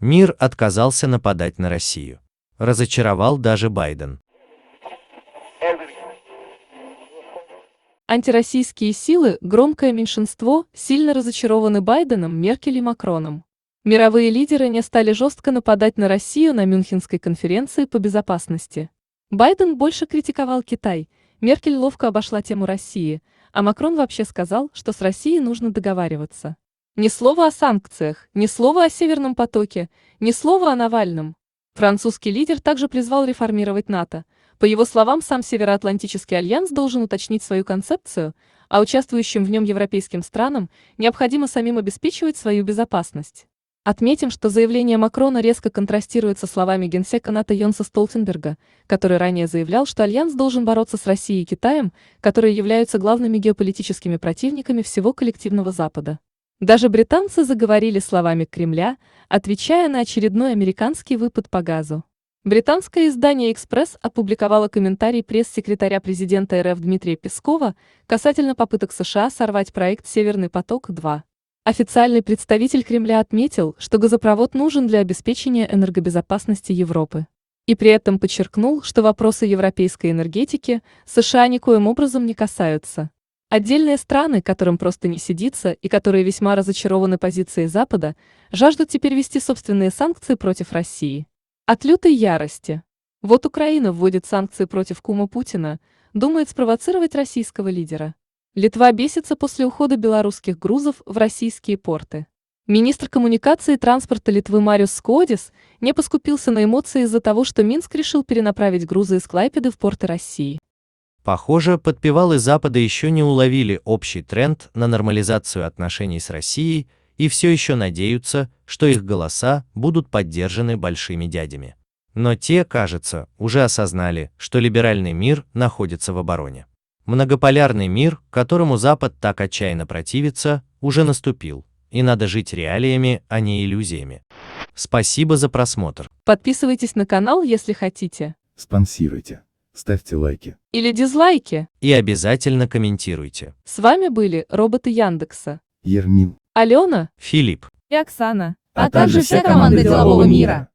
Мир отказался нападать на Россию. Разочаровал даже Байден. Антироссийские силы, громкое меньшинство, сильно разочарованы Байденом, Меркель и Макроном. Мировые лидеры не стали жестко нападать на Россию на Мюнхенской конференции по безопасности. Байден больше критиковал Китай, Меркель ловко обошла тему России, а Макрон вообще сказал, что с Россией нужно договариваться. Ни слова о санкциях, ни слова о Северном потоке, ни слова о Навальном. Французский лидер также призвал реформировать НАТО. По его словам, сам Североатлантический альянс должен уточнить свою концепцию, а участвующим в нем европейским странам необходимо самим обеспечивать свою безопасность. Отметим, что заявление Макрона резко контрастирует со словами генсека НАТО Йенса Столтенберга, который ранее заявлял, что альянс должен бороться с Россией и Китаем, которые являются главными геополитическими противниками всего коллективного Запада. Даже британцы заговорили словами Кремля, отвечая на очередной американский выпад по газу. Британское издание «Экспресс» опубликовало комментарий пресс-секретаря президента РФ Дмитрия Пескова касательно попыток США сорвать проект «Северный поток-2». Официальный представитель Кремля отметил, что газопровод нужен для обеспечения энергобезопасности Европы. И при этом подчеркнул, что вопросы европейской энергетики США никоим образом не касаются. Отдельные страны, которым просто не сидится и которые весьма разочарованы позицией Запада, жаждут теперь ввести собственные санкции против России. От лютой ярости. Вот Украина вводит санкции против кума Путина, думает спровоцировать российского лидера. Литва бесится после ухода белорусских грузов в российские порты. Министр коммуникации и транспорта Литвы Мариус Скуодис не поскупился на эмоции из-за того, что Минск решил перенаправить грузы из Клайпеды в порты России. Похоже, подпевалы Запада еще не уловили общий тренд на нормализацию отношений с Россией и все еще надеются, что их голоса будут поддержаны большими дядями. Но те, кажется, уже осознали, что либеральный мир находится в обороне. Многополярный мир, которому Запад так отчаянно противится, уже наступил, и надо жить реалиями, а не иллюзиями. Спасибо за просмотр. Подписывайтесь на канал, если хотите. Спонсируйте, ставьте лайки. Или дизлайки. И обязательно комментируйте. С вами были роботы Яндекса. Ермил. Алена Филипп. и Оксана, А также вся команда делового мира.